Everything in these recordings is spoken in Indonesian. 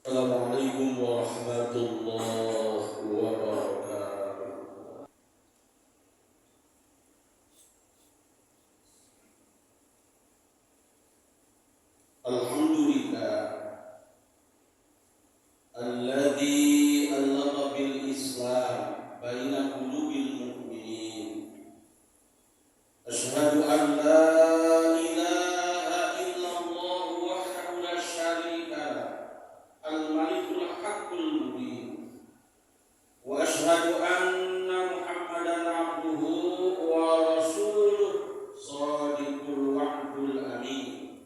Assalamualaikum warahmatullahi wabarakatuh. Alhamdulillah alladzi allama bil Islam baina qulubil mu'minin. Asyhadu an la ilaha illallah wahdahu la syarika lah, al-malikul haqqul mubin. Wa asyhadu anna Muhammadan abduhu wa rasuluh shadiqul wa'dul amin.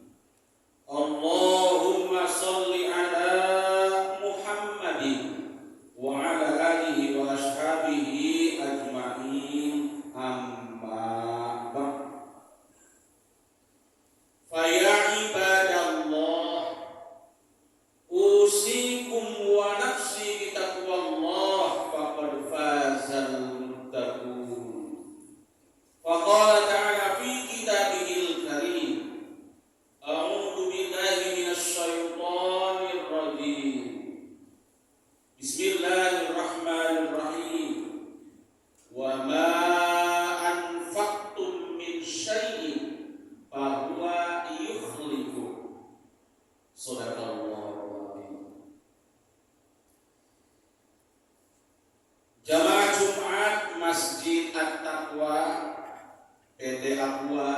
Allahumma shalli ala Muhammadin wa ala alihi wa ashabihi ajma'in, amma ba'd. Fa ya ibadallah, usikum wa nafsi bi taqwallah, faqad fazal muttaqun. Wa qala ta'ala fi kitabihil karim, a'udzu billahi minasy syaithanir rajim. Bismillahirrahmanirrahim. Wa ma anfaqtum min syai'in fa huwa yukhlifu. Shadaqallahul azim. Jamaah Jumat Masjid At-Taqwa PT Aqua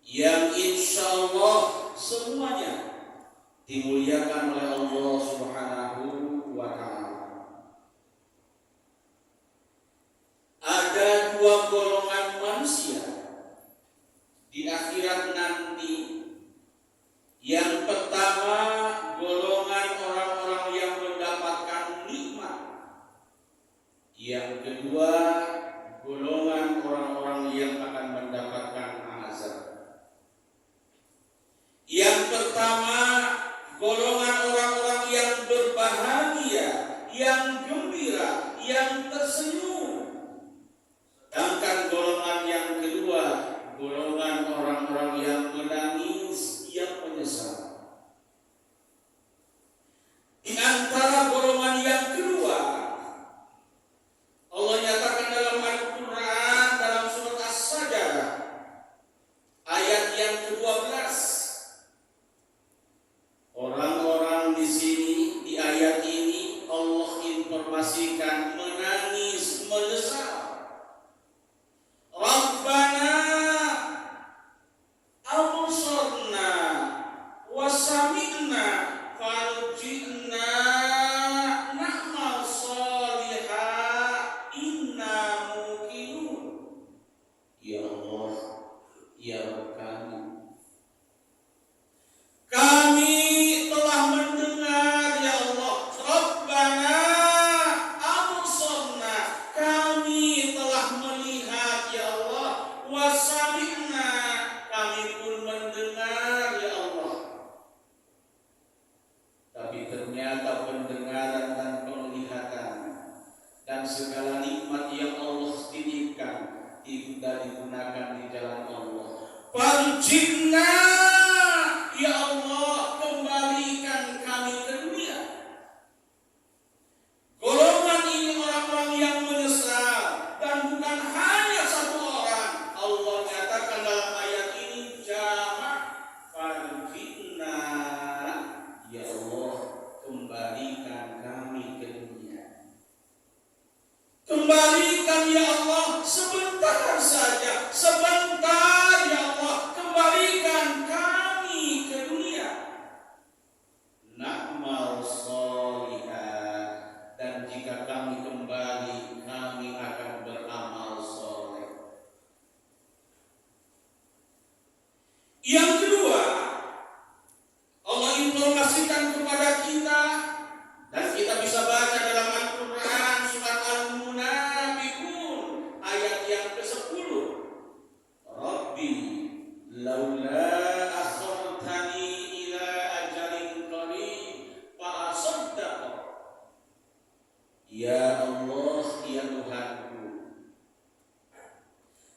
yang insyaallah semuanya dimuliakan oleh Allah Subhanahu wa ta'ala. Ada dua golongan manusia di akhirat nanti. Yang pertama, golongan orang-orang yang mendapatkan nikmat. Yang kedua, golongan orang-orang yang akan mendapatkan azab. Yang pertama, golongan orang-orang yang berbahagia, yang gembira, yang tersenyum. Sedangkan golongan yang kedua, golongan orang-orang yang menangis, yang menyesal. Di antara golongan yang kedua, Allah nyatakan dalam Al-Quran, dalam surat As-Sajdah, ayat yang ke-12. Orang-orang di sini, di ayat ini, Allah informasikan menangis, menyesal. Rabbana absarna wa sami'na farji'na na'mal shalihan inna muqinun. Ya Allah, ya Rabb kami telah mendengar, ya Allah. Rabbana absarna, kami telah melihat, ya Allah. Wa sami'na, kami pun mendengar, ya Allah. Tapi ternyata pendengaran dan penglihatan dan segala nikmat yang Allah titipkan tidak digunakan di jalan Allah. Farji'na, ya Allah, kembalikan kami ke dunia. Golongan ini orang-orang yang menyesal, dan bukan hanya satu orang. Allah nyatakan dalam ayat ini jamak. Farji'na, ya Allah, kembalikan kami ke dunia. Kembalikan, ya Allah, sebentar saja, sebentar, ya Allah, kembalikan kami ke dunia. Na'mal shalihan, dan jika kami kembali, kami akan beramal soleh. Yang kedua, Allah informasikan kepada kita, dan kita bisa baca dalam Al-Quran surat Al-Munafiqun ayat yang ke-10. Rabbi laula akhartani ila ajalin qarib fa asaddaqa. Ya Allah, ya Tuhanku,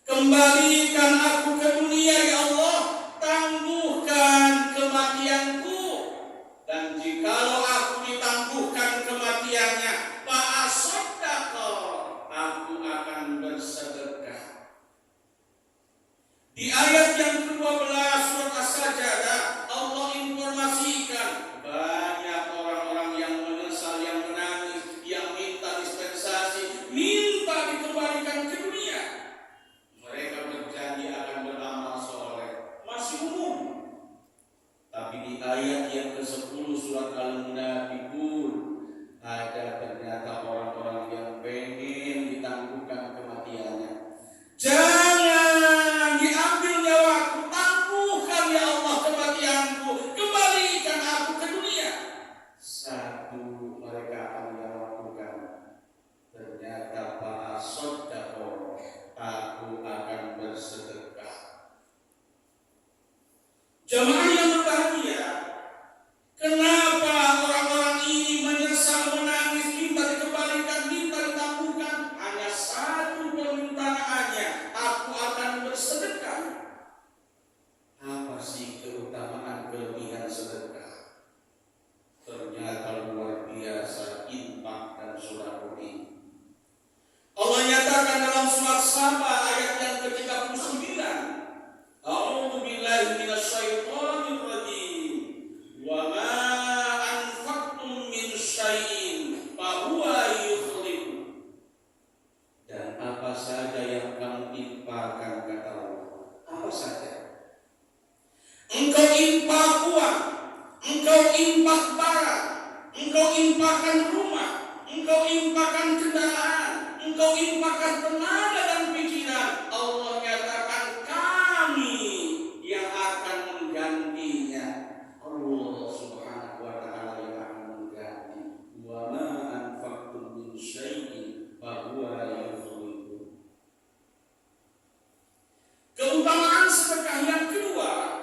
kembalikan aku ke dunia, ya Allah, tangguhkan kematianku, dan Di ayat yang ke-12 surat As-Sajdah, Allah informasikan banyak orang-orang yang menyesal, yang menangis, yang minta dispensasi, minta dikembalikan ke dunia. Mereka berjanji akan beramal soleh, masih umum. Tapi di ayat yang ke-10 surat Al-Munafiqun, ada ternyata orang-orang yang pengen ditangguhkan kematiannya. Jangan diambil nyawaku, tangguhkan ya Allah kematianku, kembalikan aku ke dunia. Satu mereka akan melakukan, ternyata para sodako, aku akan bersedekah. Jemaah yang berbahagia, kenapa orang-orang ini menyesal, menangis, minta dikembalikan, minta ditangguhkan? Hanya satu permintaannya, aku akan bersedekah. Apa sih keutamaan kelebihan sedekah? Ternyata luar biasa infak dan sedekah. Allah nyatakan dalam surat Saba ayat yang ke-39, A'udzu billahi minasyaitonir rajim. Wa ma anfaqtum min syai'in fa huwa yukhlifu. Dan apa saja yang kamu infakkan, kata Allah, apa saja. Engkau infak uang, engkau infak barang, engkau infakkan rumah, engkau infakkan kendaraan, engkau infakkan tenaga dan pikiran, Allah nyatakan kami yang akan menggantinya. Allah Subhanahu wa taala yang akan mengganti. Wa ma anfaqtum min syai'in fa huwa yukhlifu. Keutamaan sedekah yang kedua,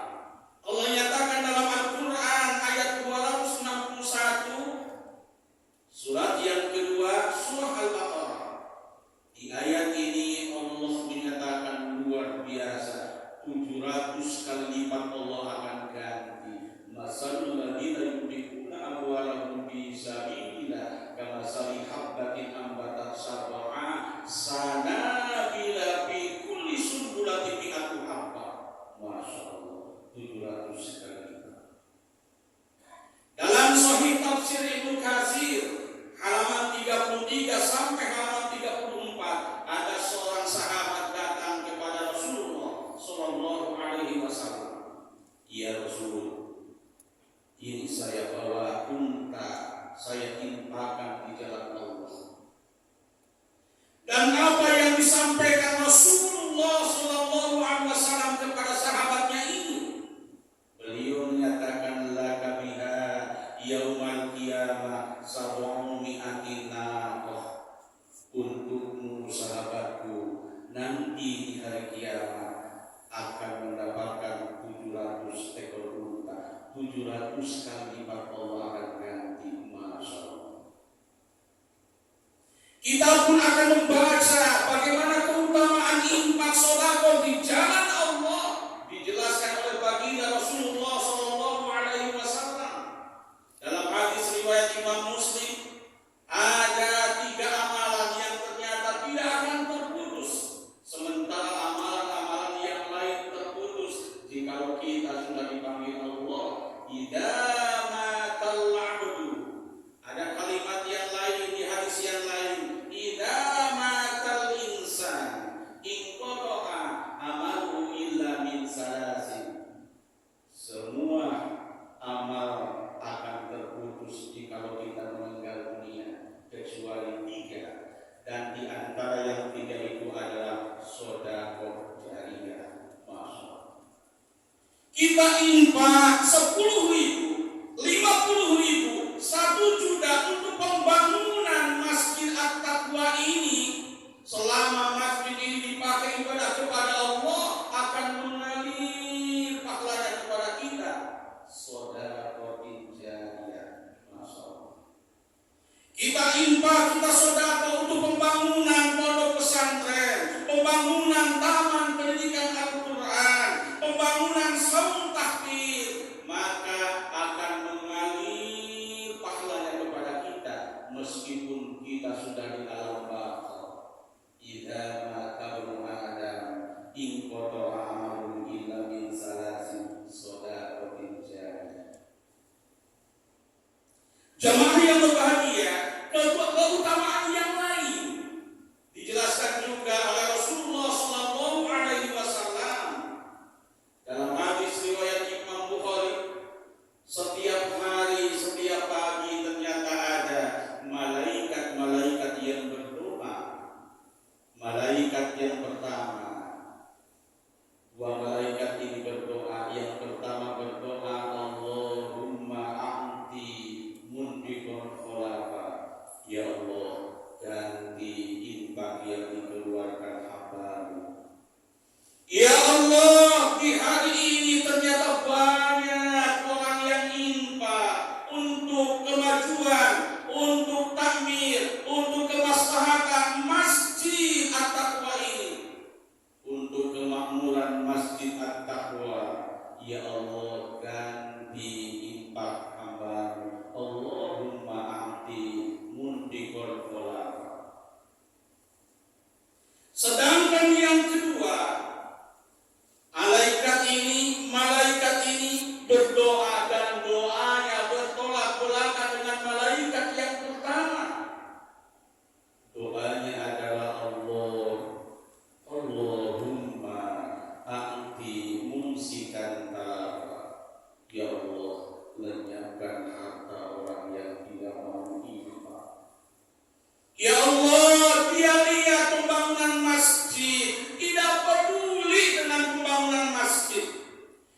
Allah nyatakan dalam Al-Qur'an ayat 261 surat yang kedua surah Al-Baqarah. Di ayat ini Allah menyatakan luar biasa, 700 kali lipat Allah akan ganti. Masalul ladzina yunfiquna amwalahum fi sabilillah kamasali habbatin ambatat sab'a sanabila fi kulli sunbulatin mi'atu habba. Masyaallah, 700 kali lipat. Dalam Sahih Tafsir Ibnu Katsir halaman 33 sampai halaman 34, ada seorang sahabat datang kepada Rasulullah sallallahu alaihi wasallam. Ya Rasul, ini saya bawa unta, saya infakkan di jalan Allah. Dan apa yang disampaikan Rasulullah sallallahu alaihi wasallam kepada sahabatnya ini? Beliau menyatakan laka biha yaumal qiyamah sab'u mi'atin naqah. Untukmu sahabatku, nanti di hari kiamat akan mendapatkan 700 ekor unta, 700 kali lipat Allah akan ganti. Masya Allah. Kita pun akan membaca bagaimana keutamaan infak sedekah di jalan Allah, dijelaskan oleh baginda Rasulullah sallallahu alaihi wasallam. Dalam hadis riwayat Imam Muslim, ada 3 amalan yang ternyata tidak akan terputus, sementara amalan-amalan yang lain terputus jikalau kita sudah dipanggil Allah. Idza matal 'abdu. Ada kalimat yang lain di hadis yang lain, idza matal insan inqata'a amalu illa min salasin. Semua amal akan terputus jikalau kita meninggal dunia kecuali 3, dan di antara yang 3 itu adalah sedekah jariyah. Masya. Kita infak 10.000, 50.000, 1 juta untuk pembangunan Masjid At-Taqwa ini. Selama masjid ini dipakai ibadah kepada Allah, akan mengalir pahalanya kepada kita. Sedekah jariyah. Masya Allah. Kita infak, kita sedekah untuk pembangunan pondok pesantren, pembangunan taman pendidikan Al-Quran, pembangunan saung tahfidz, maka akan mengalir pahalanya kepada kita meskipun kita sudah di alam barzakh. Idza mata ibnu Adam inqata'a amaluhu masjid at-taqwa. Ya Allah, ganti infak hamba. Allahumma a'ti muntikul khulafa. Sedangkan yang kedua, malaikat ini berdoa dan doanya bertolak belakang dengan malaikat yang pertama. Doanya adalah Allahumma a'ti mumsikan talafa. Ya Allah, lenyapkan harta orang yang tidak mau infak. Ya Allah, dia lihat pembangunan masjid, tidak peduli dengan pembangunan masjid.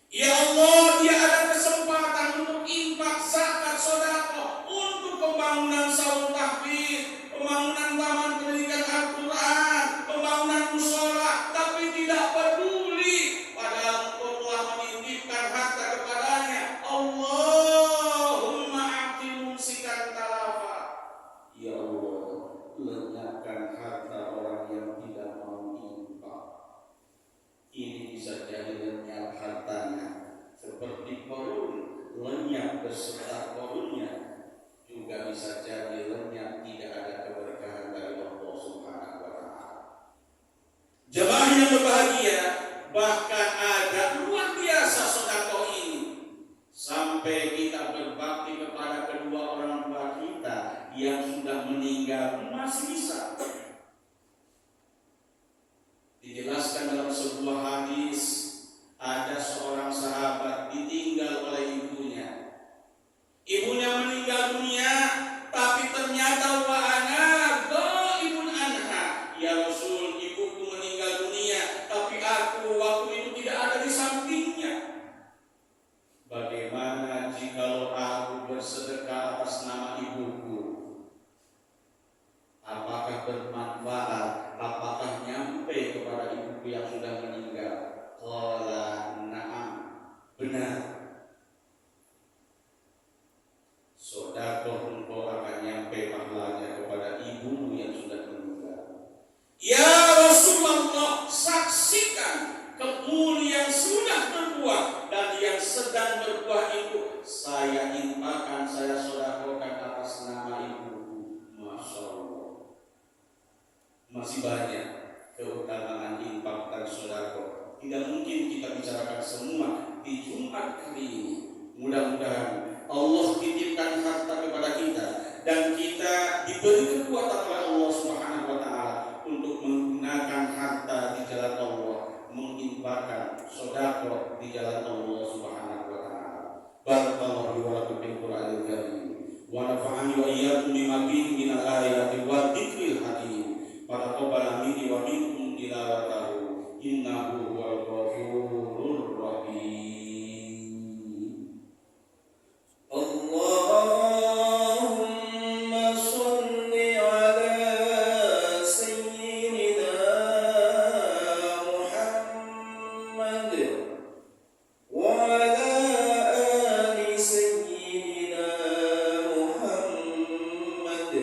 Ya Allah, dia ada kesempatan untuk infak, zakat, sedekah, untuk pembangunan saum tahfidz, pembangunan taman pendidikan Al-Quran, pembangunan mushola, tapi tidak peduli. Padahal Engkau telah menitipkan harta kepadanya. Allahumma a'ti mumsikan talafa. Ya Allah, lenyapkan harta orang yang tidak mau infak. Ini bisa jadi lenyap hartanya seperti korun, lenyap beserta korunnya. Juga bisa jadi lenyap, tidak ada keberkahan dari Allah Subhanahu wa Ta'ala. Jemaah yang berbahagia, bahkan ada luar biasa sedekah ini, sampai kita berbakti kepada kedua orang tua kita yang sudah meninggal masih bisa. Dijelaskan dalam sebuah hadis, ada seorang sahabat ditinggal oleh ibunya. Ibunya meninggal dunia, tapi ternyata wa ana ghaibun anha. Ya Rasul, ibuku meninggal dunia, tapi aku waktu itu tidak ada di sampingnya. Bagaimana jikalau aku bersedekah atas nama ibuku? Apakah bermanfaat? Apakah nyampe kepada ibuku yang sudah meninggal? Qala na'am, benar. Sedekah engkau akan nyampe pahalanya kepada ibumu yang sudah meninggal. Ya Rasulullah, saksikan kebun yang sudah berbuah dan yang sedang berbuah itu saya infakkan, saya sedekahkan atas nama ibuku. Masya Allah. Masih banyak keutamaan infak dan sedekah. Tidak mungkin kita bicarakan semua di Jumat kali ini. Mudah-mudahan Allah titipkan harta kepada kita dan kita diberi kekuatan oleh Allah Subhanahu wa Ta'ala untuk menggunakan harta di jalan Allah, menginfakkan sedekah di jalan Allah Subhanahu wa Ta'ala. Barakallahu wa lakum bil Qur'anil karim wa nafa'ani wa iyyakum bima fihi minal ayati wa dzikril hakim. Taqabbal minni wa minkum tilawatahu innahu huwal ghafurur rahim. Allahumma shalli ala sayyidina Muhammad wa ala ali sayyidina Muhammad.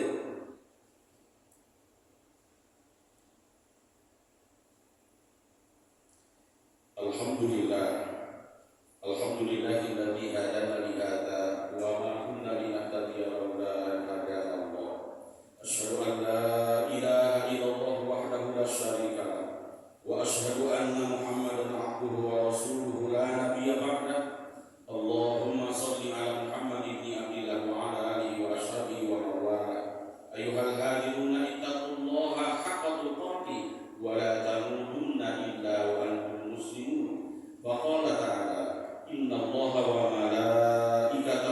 Alhamdulillahilladzi hadana li hadza wa ma kunna linahtadiya laula an hadana Allah. Asyhadu an la ilaha illallah wahdahu la syarika lah wa asyhadu anna Muhammadan abduhu wa rasuluhu la nabiyya ba'dah. Allahumma shalli ala Muhammad ibn Abdillah wa ala alihi wa ashabihi wa mawala. Ayyuhal hadiruna ittaqullaha haqqa tuqatih wa la tamutunna illa wa antum muslimun. Wa qala ta'ala inna Allaha wa malaikatahu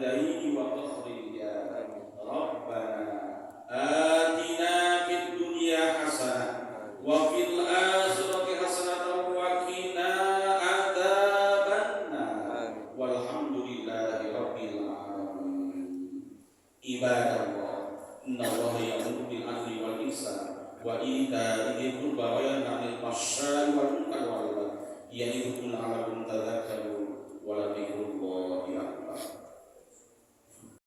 الدين وتخرجا ربنا آتنا في الدنيا حسنة وفي الآخرة حسنة وقنا عذاب النار والحمد لله رب العالمين. عباد الله إن الله يأمر بالعدل والإحسان وإيتاء ذي القربى وينهى عن الفحشاء والمنكر والبغي يعظكم